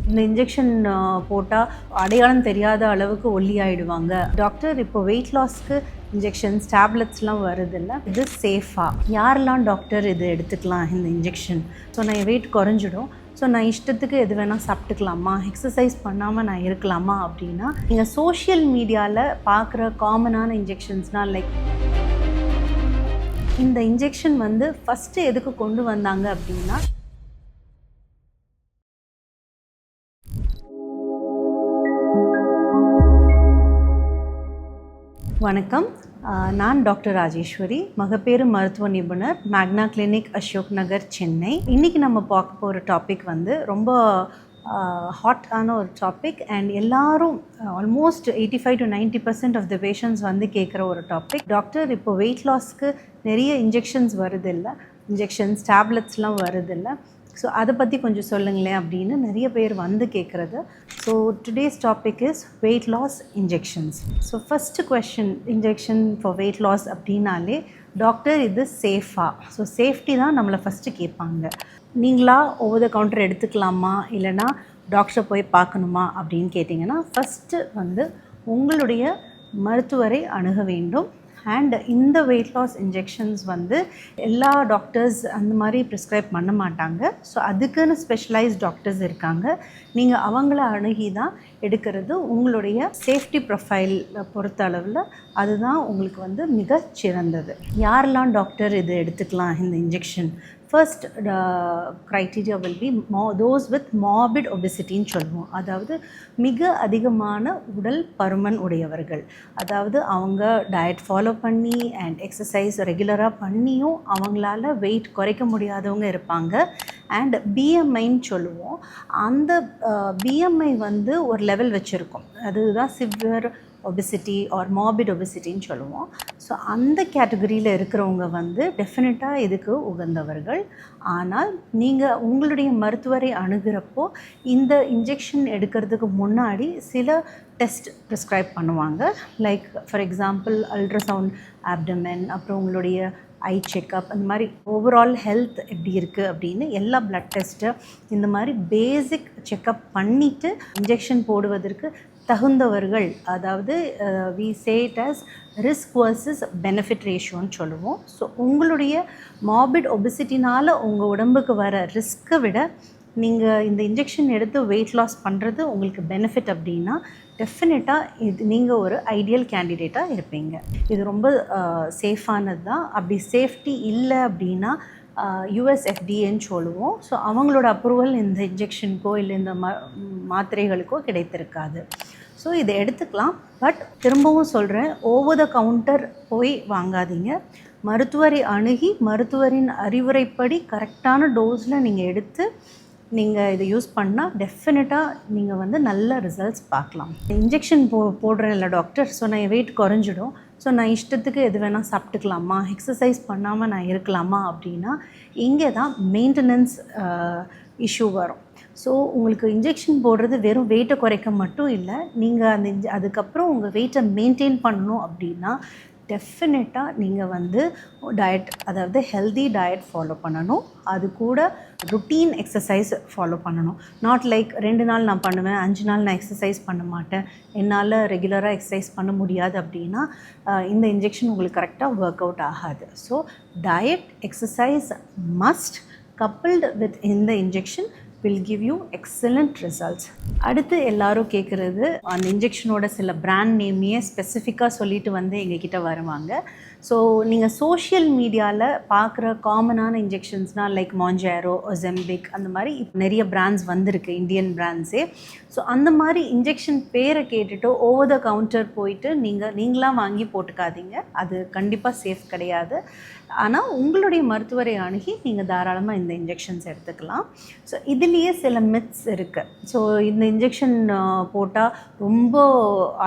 இந்த இன்ஜெக்ஷன் போட்டால் அடையாளம் தெரியாத அளவுக்கு ஒல்லி ஆகிடுவாங்க. டாக்டர் இப்போ வெயிட் லாஸ்க்கு இன்ஜெக்ஷன்ஸ் டேப்லெட்ஸ்லாம் வருதில்ல, இது சேஃபாக யாரெல்லாம் டாக்டர் இது எடுத்துக்கலாம் இந்த இன்ஜெக்ஷன்? ஸோ நான் வெயிட் குறைஞ்சிடும், ஸோ நான் இஷ்டத்துக்கு எது வேணால் சாப்பிட்டுக்கலாமா, எக்ஸசைஸ் பண்ணாமல் நான் இருக்கலாமா அப்படின்னா, நீங்கள் சோஷியல் மீடியாவில் பார்க்குற காமனான இன்ஜெக்ஷன்ஸ்னால் லைக் இந்த இன்ஜெக்ஷன் வந்து ஃபஸ்ட்டு எதுக்கு கொண்டு வந்தாங்க அப்படின்னா, வணக்கம், நான் டாக்டர் ராஜேஸ்வரி, மகப்பேறு மருத்துவ நிபுணர், மேக்னா கிளினிக், அசோக் நகர், சென்னை. இன்றைக்கி நம்ம பார்க்க போகிற டாபிக் வந்து ரொம்ப ஹாட்டான ஒரு டாபிக் அண்ட் எல்லாரும் almost 85 to 90% of the patients வந்து கேட்குற ஒரு டாபிக். டாக்டர் இப்போ வெயிட் லாஸ்க்கு நிறைய இன்ஜெக்ஷன்ஸ் வருதில்லை, இன்ஜெக்ஷன்ஸ் டேப்லெட்ஸ்லாம் வருதில்லை, ஸோ அதை பற்றி கொஞ்சம் சொல்லுங்களேன் அப்படின்னு நிறைய பேர் வந்து கேட்குறது. So today's topic is weight loss injections. So first question, injection for weight loss அப்படின்னாலே டாக்டர் இது சேஃபா? ஸோ சேஃப்டி தான் நம்மளை ஃபஸ்ட்டு கேட்பாங்க. நீங்களா ஓவர் த கவுண்டர் எடுத்துக்கலாமா இல்லைனா டாக்டரை போய் பார்க்கணுமா அப்படின்னு கேட்டிங்கன்னா, ஃபஸ்ட்டு வந்து உங்களுடைய மருத்துவரை அணுக வேண்டும். அண்ட் இந்த வெயிட் லாஸ் இன்ஜெக்ஷன்ஸ் வந்து எல்லா டாக்டர்ஸ் அந்த மாதிரி ப்ரிஸ்கிரைப் பண்ண மாட்டாங்க. ஸோ அதுக்குன்னு ஸ்பெஷலைஸ்ட் டாக்டர்ஸ் இருக்காங்க. நீங்கள் அவங்கள அணுகி தான் எடுக்கிறது உங்களுடைய சேஃப்டி ப்ரொஃபைல் பொறுத்த அளவில் அதுதான் உங்களுக்கு வந்து மிகச்சிறந்தது. யாரெல்லாம் டாக்டர் இது எடுத்துக்கலாம் இந்த injection? First criteria will be those with morbid ஒபெசிட்டின்னு சொல்லுவோம். அதாவது மிக அதிகமான உடல் பருமன் உடையவர்கள், அதாவது அவங்க டயட் ஃபாலோ பண்ணி அண்ட் எக்ஸசைஸ் ரெகுலராக பண்ணியும் அவங்களால வெயிட் குறைக்க முடியாதவங்க இருப்பாங்க. அண்ட் பிஎம்ஐன்னு சொல்லுவோம். அந்த பிஎம்ஐ வந்து ஒரு லெவல் வச்சுருக்கோம், அதுதான் சிவியர் ஒபெசிட்டி ஆர் மார்பிட் ஒபெசிட்டின்னு சொல்லுவோம். ஸோ அந்த கேட்டகரியில் இருக்கிறவங்க வந்து டெஃபினட்டாக இதுக்கு உகந்தவர்கள். ஆனால் நீங்கள் உங்களுடைய மருத்துவரை அணுகிறப்போ இந்த இன்ஜெக்ஷன் எடுக்கிறதுக்கு முன்னாடி சில டெஸ்ட் ப்ரிஸ்கிரைப் பண்ணுவாங்க. லைக் ஃபார் எக்ஸாம்பிள் அல்ட்ராசவுண்ட் ஆப்டமென், அப்புறம் உங்களுடைய ஐ செக்கப், அந்த மாதிரி ஓவரால் ஹெல்த் எப்படி இருக்குது அப்படின்னு எல்லா பிளட் டெஸ்ட்டு, இந்த மாதிரி பேசிக் செக்கப் பண்ணிவிட்டு இன்ஜெக்ஷன் போடுவதற்கு தகுந்தவர்கள். அதாவது we say it as risk versus benefit ரேஷியோன்னு சொல்லுவோம். ஸோ உங்களுடைய மார்பிட் ஒபெசிட்டினால் உங்கள் உடம்புக்கு வர ரிஸ்க்கை விட நீங்கள் இந்த இன்ஜெக்ஷன் எடுத்து வெயிட் லாஸ் பண்ணுறது உங்களுக்கு பெனிஃபிட் அப்படின்னா டெஃபினட்டாக இது நீங்கள் ஒரு ஐடியல் கேண்டிடேட்டாக இருப்பீங்க. இது ரொம்ப சேஃபானது தான். அப்படி சேஃப்டி இல்லை அப்படின்னா யுஎஸ்எஃப்டிஏன்னு சொல்லுவோம். ஸோ அவங்களோட அப்ரூவல் இந்த இன்ஜெக்ஷனுக்கோ இல்லை இந்த மாத்திரைகளுக்கோ கிடைத்திருக்காது. ஸோ இதை எடுத்துக்கலாம். பட் திரும்பவும் சொல்கிறேன், ஓவர் த கவுண்டர் போய் வாங்காதீங்க. மருத்துவரை அணுகி மருத்துவரின் அறிவுரைப்படி கரெக்டான டோஸில் நீங்கள் எடுத்து நீங்கள் இதை யூஸ் பண்ணால் டெஃபினட்டாக நீங்கள் வந்து நல்ல ரிசல்ட்ஸ் பார்க்கலாம். இன்ஜெக்ஷன் போடுறேன் இல்லை டாக்டர், ஸோ நான் வெயிட் குறைஞ்சிடும், ஸோ நான் இஷ்டத்துக்கு எது வேணால் சாப்பிட்டுக்கலாமா, எக்ஸசைஸ் பண்ணாமல் நான் இருக்கலாமா அப்படின்னா இங்கே தான் மெயின்டெனன்ஸ் இஷ்யூ வரும். ஸோ உங்களுக்கு இன்ஜெக்ஷன் போடுறது வெறும் வெயிட்டை குறைக்க மட்டும் இல்லை, நீங்கள் அந்த அதுக்கப்புறம் உங்கள் வெயிட்டை மெயின்டைன் பண்ணணும் அப்படின்னா டெஃபினட்டாக நீங்கள் வந்து டயட், அதாவது ஹெல்தி டயட் ஃபாலோ பண்ணணும். அது கூட ருட்டீன் எக்ஸசைஸ் ஃபாலோ பண்ணணும். நாட் லைக் 2 நாள் நான் பண்ணுவேன், 5 நாள் நான் எக்ஸசைஸ் பண்ண மாட்டேன், என்னால் ரெகுலராக எக்ஸசைஸ் பண்ண முடியாது அப்படின்னா இந்த இன்ஜெக்ஷன் உங்களுக்கு கரெக்டாக ஒர்க் அவுட் ஆகாது. So diet, exercise must, coupled with இந்த injection will give you excellent results. அடுத்து எல்லாரும் கேட்குறது, அந்த இன்ஜெக்ஷனோட சில பிராண்ட் நேமையே ஸ்பெசிஃபிக்காக சொல்லிட்டு வந்து எங்ககிட்ட வருவாங்க. ஸோ நீங்கள் சோஷியல் மீடியாவில் பார்க்குற காமனான இன்ஜெக்ஷன்ஸ்னால் லைக் மான்ஜாரோ, ஒசெம்பிக், அந்த மாதிரி இப்போ நிறைய பிராண்ட்ஸ் வந்திருக்கு, இந்தியன் பிராண்ட்ஸே. ஸோ அந்த மாதிரி இன்ஜெக்ஷன் பேரை கேட்டுட்டு ஓவர் த கவுண்டர் போயிட்டு நீங்களாக வாங்கி போட்டுக்காதீங்க. அது கண்டிப்பாக சேஃப் கிடையாது. ஆனால் உங்களுடைய மருத்துவரை அணுகி நீங்கள் தாராளமாக இந்த இன்ஜெக்ஷன்ஸ் எடுத்துக்கலாம். ஸோ இதுலேயே சில மித்ஸ் இருக்குது. ஸோ இந்த இன்ஜெக்ஷன் போட்டால் ரொம்ப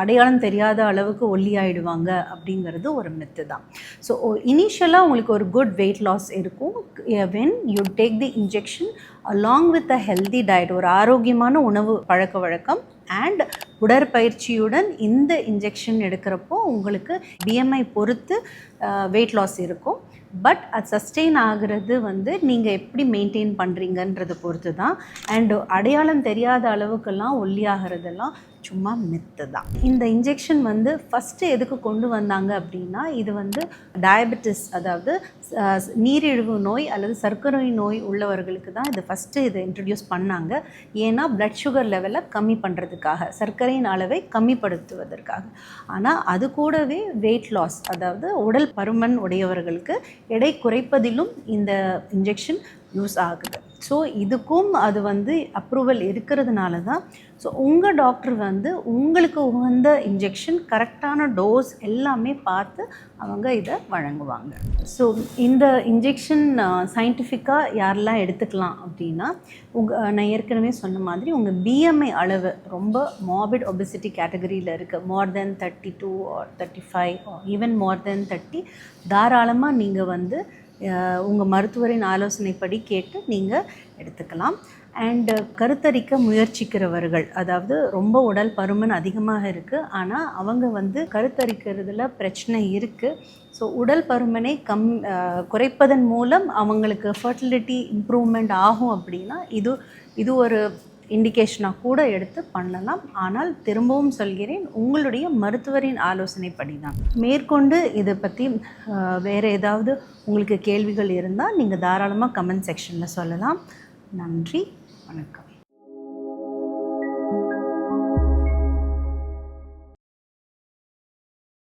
அடையாளம் தெரியாத அளவுக்கு ஒல்லி ஆகிடுவாங்க அப்படிங்கிறது ஒரு மித்து தான். ஸோ இனிஷியலாக உங்களுக்கு ஒரு குட் வெயிட் லாஸ் இருக்கும் when you take the injection along with a healthy diet, ஒரு ஆரோக்கியமான உணவு பழக்க வழக்கம் அண்ட் உடற்பயிற்சியுடன் இந்த இன்ஜெக்ஷன் எடுக்கிறப்போ உங்களுக்கு பிஎம்ஐ பொறுத்து வெயிட் லாஸ் இருக்கும். பட் அது சஸ்டெயின் ஆகிறது வந்து நீங்கள் எப்படி மெயின்டைன் பண்ணுறீங்கன்றதை பொறுத்து தான். அண்டு அடையாளம் தெரியாத அளவுக்கெல்லாம் ஒல்லியாகிறதெல்லாம் சும்மா மித்து தான். இந்த இன்ஜெக்ஷன் வந்து ஃபஸ்ட்டு எதுக்கு கொண்டு வந்தாங்க அப்படின்னா, இது வந்து டயபெட்டிஸ், அதாவது நீரிழிவு நோய் அல்லது சர்க்கரை நோய் உள்ளவர்களுக்கு தான் இது ஃபஸ்ட்டு இதை இன்ட்ரடியூஸ் பண்ணாங்க. ஏன்னா பிளட் சுகர் லெவலை கம்மி பண்ணுறதுக்காக, சர்க்கரையின் அளவை கம்மிப்படுத்துவதற்காக. ஆனால் அது கூடவே வெயிட் லாஸ், அதாவது உடல் பருமன் உடையவர்களுக்கு எடை குறைப்பதிலும் இந்த இன்ஜெக்ஷன் யூஸ் ஆகுது. ஸோ இதுக்கும் அது வந்து அப்ரூவல் இருக்கிறதுனால தான் ஸோ உங்கள் டாக்டர் வந்து உங்களுக்கு உகந்த இன்ஜெக்ஷன், கரெக்டான டோஸ் எல்லாமே பார்த்து அவங்க இதை வழங்குவாங்க. ஸோ இந்த இன்ஜெக்ஷன் சயின்டிஃபிக்காக யாரெல்லாம் எடுத்துக்கலாம் அப்படின்னா, நான் ஏற்கனவே சொன்ன மாதிரி உங்கள் பிஎம்ஐ அளவு ரொம்ப மார்பிட் ஒபெசிட்டி கேட்டகரியில் இருக்குது, மோர் தென் 32 ஆர் 35 ஈவன் மோர் தென் 30, தாராளமாக நீங்கள் வந்து உங்கள் மருத்துவரின் ஆலோசனைப்படி கேட்டு நீங்கள் எடுத்துக்கலாம். அண்டு கருத்தரிக்க முயற்சிக்கிறவர்கள், அதாவது ரொம்ப உடல் பருமன் அதிகமாக இருக்குது ஆனால் அவங்க வந்து கருத்தரிக்கிறதுல பிரச்சனை இருக்குது. ஸோ உடல் பருமனை குறைப்பதன் மூலம் அவங்களுக்கு ஃபர்டிலிட்டி இம்ப்ரூவ்மெண்ட் ஆகும் அப்படின்னா இது ஒரு இண்டிகேஷனாக கூட எடுத்து பண்ணலாம். ஆனால் திரும்பவும் சொல்கிறேன், உங்களுடைய மருத்துவரின் ஆலோசனைப்படி தான். மேற்கொண்டு இதை பற்றி வேறு ஏதாவது உங்களுக்கு கேள்விகள் இருந்தால் நீங்கள் தாராளமாக கமெண்ட் செக்ஷனில் சொல்லலாம். நன்றி, வணக்கம்.